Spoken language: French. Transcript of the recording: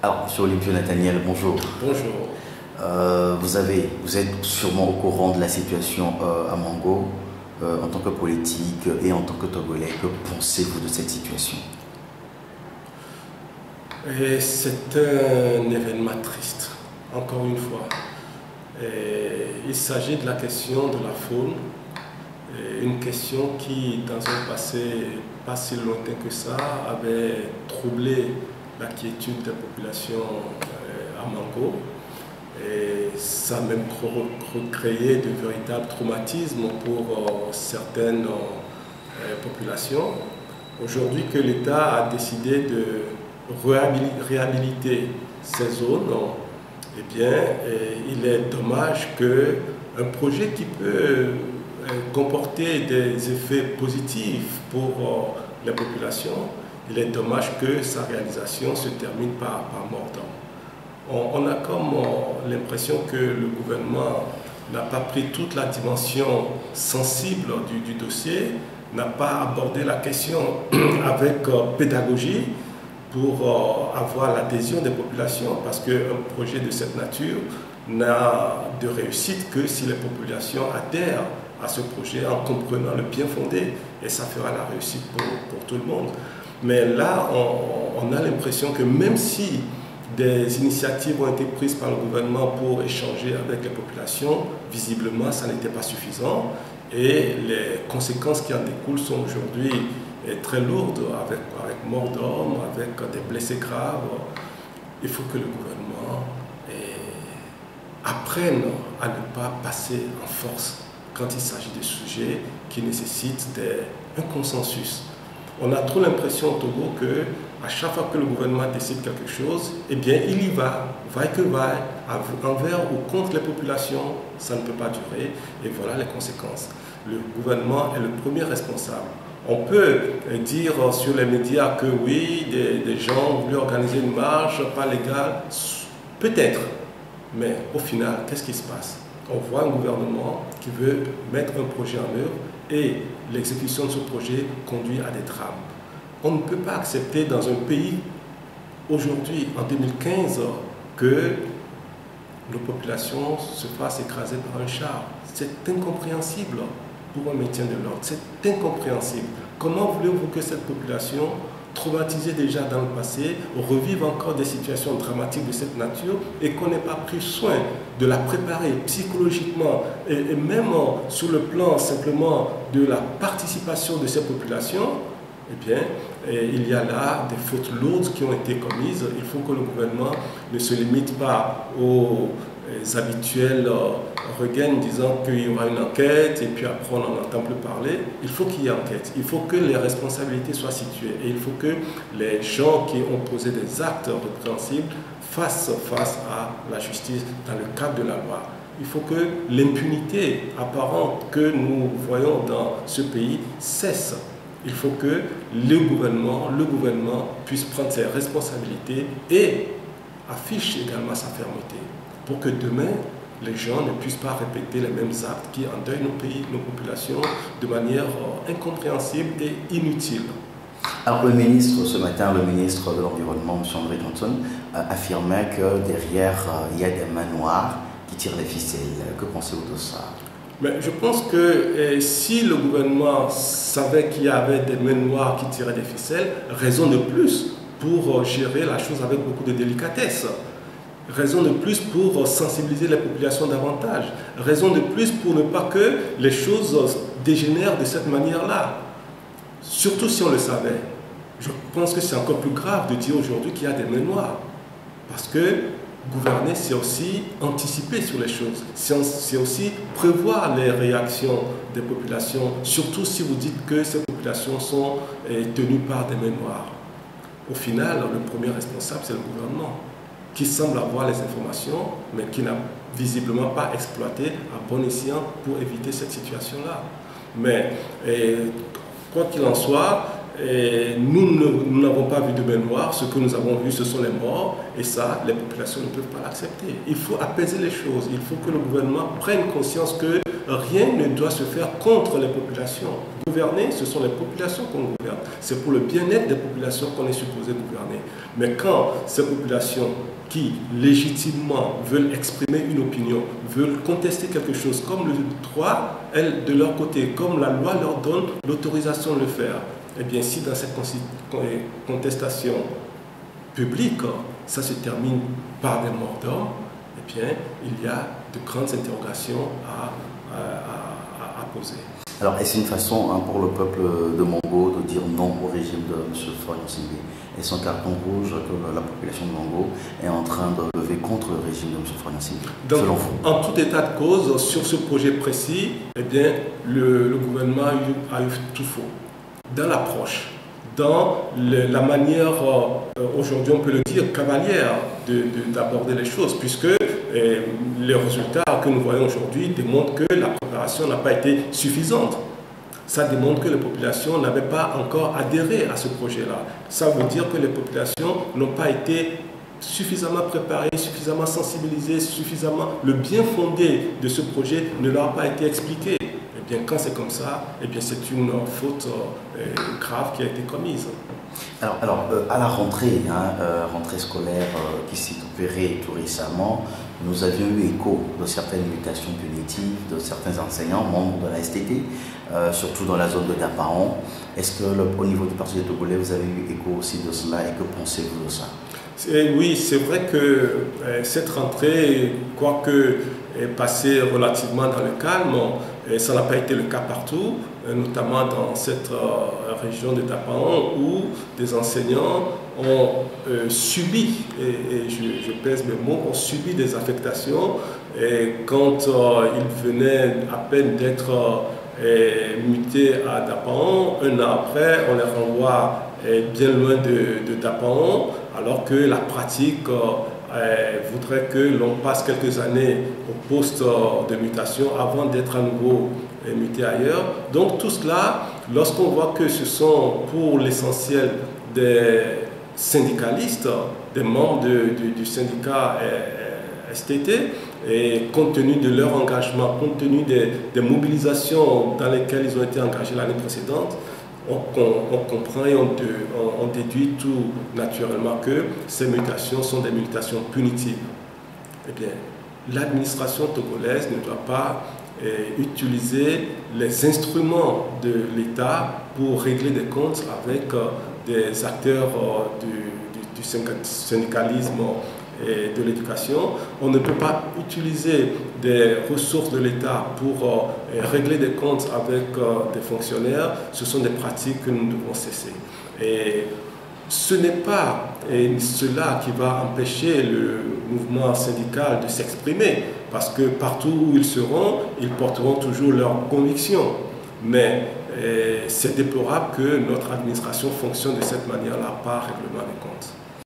Alors, Monsieur Olympio Nathaniel, bonjour. Bonjour. Vous êtes sûrement au courant de la situation à Mango en tant que politique et en tant que Togolais. Que pensez-vous de cette situation? C'est un événement triste, encore une fois. Il s'agit de la question de la faune, une question qui, dans un passé pas si lointain que ça, avait troublé la quiétude des populations à Mango. Et ça a même créé de véritables traumatismes pour certaines populations. Aujourd'hui que l'État a décidé de réhabiliter ces zones, eh bien, il est dommage qu'un projet qui peut comporter des effets positifs pour les populations, il est dommage que sa réalisation se termine par mort d'homme. On a comme l'impression que le gouvernement n'a pas pris toute la dimension sensible du dossier, n'a pas abordé la question avec pédagogie pour avoir l'adhésion des populations, parce qu'un projet de cette nature n'a de réussite que si les populations adhèrent à ce projet en comprenant le bien fondé, et ça fera la réussite pour tout le monde. Mais là, on a l'impression que même si des initiatives ont été prises par le gouvernement pour échanger avec les populations, visiblement ça n'était pas suffisant, et les conséquences qui en découlent sont aujourd'hui très lourdes, avec mort d'hommes, avec des blessés graves. Il faut que le gouvernement apprenne à ne pas passer en force quand il s'agit de sujets qui nécessitent un consensus. On a trop l'impression au Togo que à chaque fois que le gouvernement décide quelque chose, eh bien il y va, vaille que vaille, envers ou contre les populations, ça ne peut pas durer, et voilà les conséquences. Le gouvernement est le premier responsable. On peut dire sur les médias que oui, des gens ont voulu organiser une marche pas légale, peut-être, mais au final, qu'est-ce qui se passe? On voit un gouvernement qui veut mettre un projet en œuvre et l'exécution de ce projet conduit à des drames. On ne peut pas accepter dans un pays, aujourd'hui, en 2015, que nos populations se fassent écraser par un char. C'est incompréhensible pour un maintien de l'ordre. C'est incompréhensible. Comment voulez-vous que cette population, traumatisée déjà dans le passé, revive encore des situations dramatiques de cette nature et qu'on n'ait pas pris soin de la préparer psychologiquement et même sur le plan simplement de la participation de ces populations? Eh bien, il y a là des fautes lourdes qui ont été commises. Il faut que le gouvernement ne se limite pas aux habituels regains disant qu'il y aura une enquête et puis après on n'en entend plus parler. Il faut qu'il y ait enquête. Il faut que les responsabilités soient situées et il faut que les gens qui ont posé des actes répréhensibles fassent face à la justice dans le cadre de la loi. Il faut que l'impunité apparente que nous voyons dans ce pays cesse. Il faut que le gouvernement puisse prendre ses responsabilités et affiche également sa fermeté pour que demain, les gens ne puissent pas répéter les mêmes actes qui endeuillent nos pays, nos populations de manière incompréhensible et inutile. Alors le ministre, ce matin, le ministre de l'Environnement, M. André Johnson, affirmait que derrière, il y a des mains noires qui tirent les ficelles. Que pensez-vous de ça? Mais je pense que si le gouvernement savait qu'il y avait des mains noires qui tiraient des ficelles, raison de plus pour gérer la chose avec beaucoup de délicatesse. Raison de plus pour sensibiliser les populations davantage. Raison de plus pour ne pas que les choses dégénèrent de cette manière-là. Surtout si on le savait. Je pense que c'est encore plus grave de dire aujourd'hui qu'il y a des mains noires. Parce que gouverner, c'est aussi anticiper sur les choses. C'est aussi prévoir les réactions des populations, surtout si vous dites que ces populations sont tenues par des mains noires. Au final, le premier responsable, c'est le gouvernement, qui semble avoir les informations, mais qui n'a visiblement pas exploité à bon escient pour éviter cette situation-là. Mais quoi qu'il en soit, nous n'avons pas vu de main noire. Ce que nous avons vu, ce sont les morts, et ça, les populations ne peuvent pas l'accepter. Il faut apaiser les choses. Il faut que le gouvernement prenne conscience que rien ne doit se faire contre les populations. Gouverner, ce sont les populations qu'on gouverne. C'est pour le bien-être des populations qu'on est supposé gouverner. Mais quand ces populations qui légitimement veulent exprimer une opinion, veulent contester quelque chose, comme le droit, elles, de leur côté, comme la loi leur donne l'autorisation de le faire, eh bien si dans cette contestation publique, ça se termine par des morts d'hommes, eh bien il y a de grandes interrogations à poser. Alors, est-ce une façon pour le peuple de Mongo de dire non au régime de M. Faure Gnassingbé? Est-ce un carton rouge que la population de Mongo est en train de lever contre le régime de M. Faure Gnassingbé, selon vous? En tout état de cause, sur ce projet précis, eh bien, le gouvernement a eu tout faux. Dans l'approche, dans la manière, aujourd'hui on peut le dire, cavalière d'aborder les choses, puisque les résultats que nous voyons aujourd'hui démontrent que la préparation n'a pas été suffisante. Ça démontre que les populations n'avaient pas encore adhéré à ce projet-là. Ça veut dire que les populations n'ont pas été suffisamment préparées, suffisamment sensibilisées, suffisamment... Le bien fondé de ce projet ne leur a pas été expliqué. Eh bien, quand c'est comme ça, eh bien, c'est une faute grave qui a été commise. Alors à la rentrée, rentrée scolaire qui s'est opérée tout récemment, nous avions eu écho de certaines mutations punitives de certains enseignants, membres de la STT, surtout dans la zone de Dapaon. Est-ce que au niveau du Parti togolais, vous avez eu écho aussi de cela et que pensez-vous de ça? Oui, c'est vrai que cette rentrée, quoique est passée relativement dans le calme, ça n'a pas été le cas partout, notamment dans cette région de Dapaon où des enseignants ont subi, et je pèse mes mots, ont subi des affectations et quand ils venaient à peine d'être mutés à Dapaon, un an après, on les renvoie bien loin de Dapaon, alors que la pratique voudrait que l'on passe quelques années au poste de mutation avant d'être à nouveau muté ailleurs. Donc tout cela, lorsqu'on voit que ce sont pour l'essentiel des syndicalistes, des membres du syndicat STT, et compte tenu de leur engagement, compte tenu des mobilisations dans lesquelles ils ont été engagés l'année précédente, on comprend et on déduit tout naturellement que ces mutations sont des mutations punitives. Eh bien, l'administration togolaise ne doit pas utiliser les instruments de l'État pour régler des comptes avec des acteurs du syndicalisme et de l'éducation. On ne peut pas utiliser des ressources de l'État pour régler des comptes avec des fonctionnaires. Ce sont des pratiques que nous devons cesser. Et ce n'est pas cela qui va empêcher le mouvement syndical de s'exprimer, parce que partout où ils seront, ils porteront toujours leurs convictions. Mais c'est déplorable que notre administration fonctionne de cette manière-là par règlement des comptes.